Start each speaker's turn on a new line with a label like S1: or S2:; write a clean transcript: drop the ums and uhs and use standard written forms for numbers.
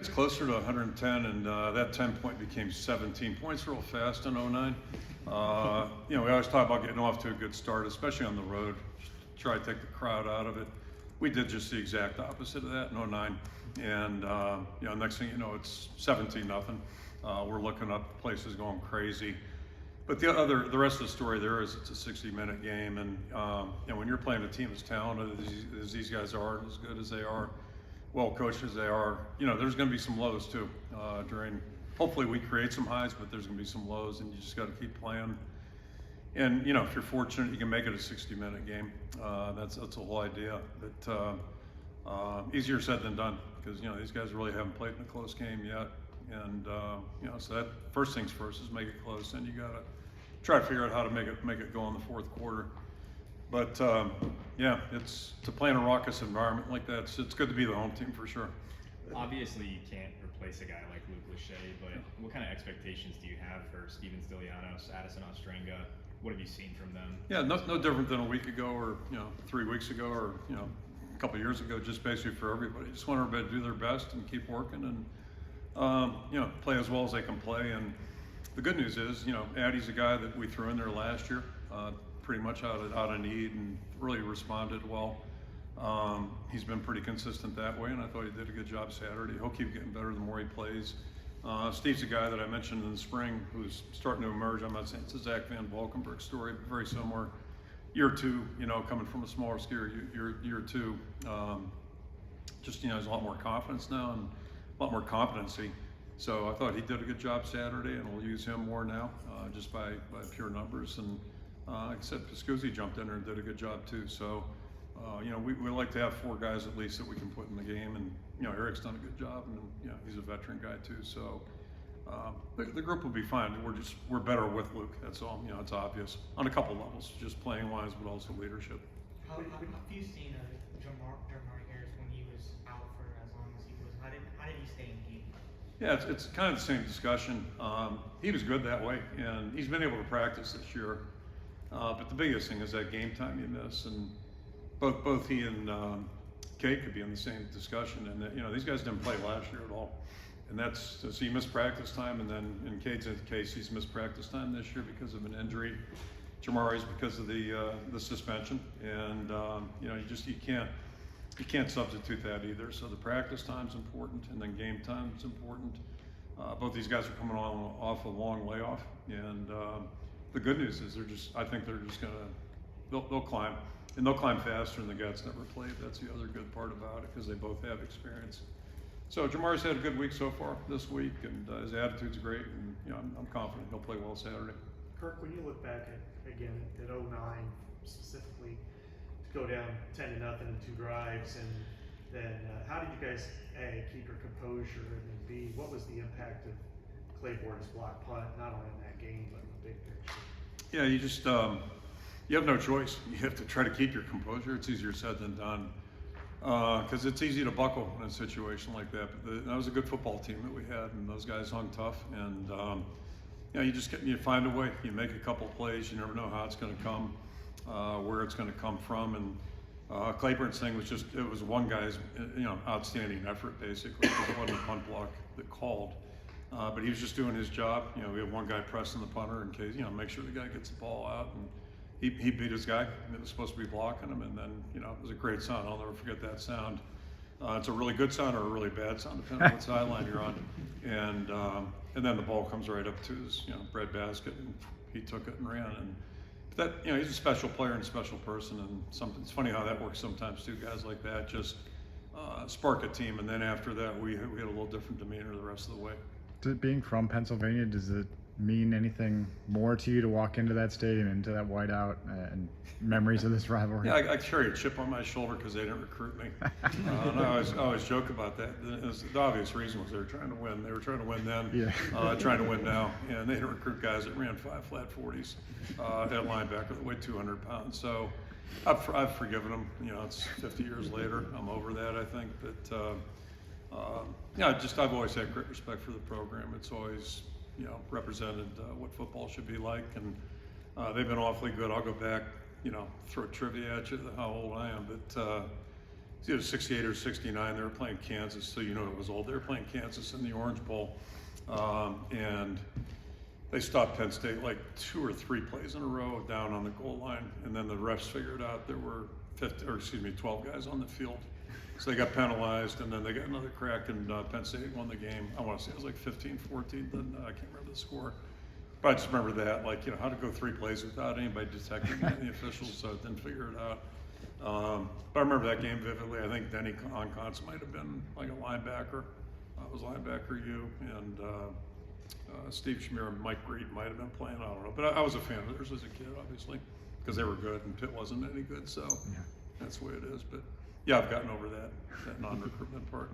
S1: It's closer to 110, and that 10-point became 17 points real fast in '09. We always talk about getting off to a good start, especially on the road. Try to take the crowd out of it. We did just the exact opposite of that in '09, and next thing you know, it's 17-0. We're looking up places going crazy. But the rest of the story there is it's a 60-minute game, and when you're playing a team as talented as these guys are, and as good as they are, well coached as they are, there's going to be some lows too. Hopefully we create some highs, but there's going to be some lows, and you just got to keep playing. And if you're fortunate, you can make it a 60-minute game. That's the whole idea. But easier said than done, because these guys really haven't played in a close game yet. And so that first things first is make it close, and you got to try to figure out how to make it go in the fourth quarter. But it's to play in a raucous environment like that. It's good to be the home team for sure.
S2: Obviously, you can't replace a guy like Luke Lachey, but what kind of expectations do you have for Steven Stilianos, Addison Ostrenga? What have you seen from them? Yeah,
S1: no different than a week ago, or 3 weeks ago, or a couple of years ago. Just basically for everybody. Just want everybody to do their best and keep working, and play as well as they can play. And the good news is, Addie's a guy that we threw in there last year, pretty much out of need, and really responded well. He's been pretty consistent that way, and I thought he did a good job Saturday. He'll keep getting better the more he plays. Steve's a guy that I mentioned in the spring who's starting to emerge. I'm not saying it's a Zach Van Valkenburg story, but very similar. Year two, coming from a smaller skier, year two, just has a lot more confidence now and a lot more competency. So I thought he did a good job Saturday, and we'll use him more now, just by pure numbers. And like I said, Piscuzzi jumped in there and did a good job too. So we like to have 4 guys at least that we can put in the game, and Eric's done a good job, and he's a veteran guy too. So the group will be fine. We're better with Luke. That's all. It's obvious on a couple levels, just playing wise, but also leadership.
S3: How have you seen Jamar Harris when he was out for as long as he was? How did he stay engaged?
S1: Yeah, it's kind of the same discussion. He was good that way, and he's been able to practice this year. But the biggest thing is that game time you miss, and both he and Kate could be in the same discussion. And these guys didn't play last year at all, and so he missed practice time. And then in Kate's case, he's missed practice time this year because of an injury. Jamari's because of the suspension, and you can't substitute that either. So the practice time's important, and then game time's important. Both these guys are coming off a long layoff, and the good news is I think they're just they'll climb, and they'll climb faster than the guys never played. That's the other good part about it, because they both have experience. So Jamar's had a good week so far this week, and his attitude's great, and I'm confident he'll play well Saturday.
S4: Kirk, when you look back at '09 specifically, to go down 10-0 in 2 drives, and then how did you guys keep your composure, and then B, what was the impact of Claiborne's block punt, not only in that game but in the big picture?
S1: Yeah, you just you have no choice. You have to try to keep your composure. It's easier said than done, because it's easy to buckle in a situation like that. But that was a good football team that we had, and those guys hung tough. And you find a way. You make a couple plays. You never know how it's going to come, where it's going to come from. And Claiborne's thing was it was one guy's outstanding effort basically. It wasn't a punt block that called. But he was just doing his job. We had one guy pressing the punter in case, make sure the guy gets the ball out. And he beat his guy that was supposed to be blocking him. And then, it was a great sound. I'll never forget that sound. It's a really good sound or a really bad sound, depending on what sideline you're on. And then the ball comes right up to his, breadbasket, and he took it and ran. And that, he's a special player and a special person. And it's funny how that works sometimes too. Guys like that just spark a team. And then after that, we had a little different demeanor the rest of the way.
S5: Being from Pennsylvania, does it mean anything more to you to walk into that stadium, into that whiteout, and memories of this rivalry?
S1: Yeah, I carry a chip on my shoulder because they didn't recruit me. I always joke about that. The obvious reason was they were trying to win. They were trying to win then, trying to win now. And they didn't recruit guys that ran 5 flat 40s at linebacker that weighed 200 pounds. So I've forgiven them. It's 50 years later. I'm over that, I think. But I've always had great respect for the program. It's always, represented what football should be like, and they've been awfully good. I'll go back, throw trivia at you, how old I am, but it's either 68 or 69. They were playing Kansas, so you know it was old. They were playing Kansas in the Orange Bowl, and they stopped Penn State like 2 or 3 plays in a row down on the goal line, and then the refs figured out there were 12 guys on the field. So they got penalized, and then they got another crack, and Penn State won the game. I want to say it was like 15-14, then I can't remember the score. But I just remember that, like, you know, how to go 3 plays without anybody detecting it, the officials didn't figure it out. But I remember that game vividly. I think Denny Onconce might have been like a linebacker. It was linebacker U, and Steve Schmier and Mike Greed might have been playing. I don't know, but I was a fan of theirs as a kid, obviously, because they were good and Pitt wasn't any good. So that's the way it is. But yeah, I've gotten over that non-recruitment part.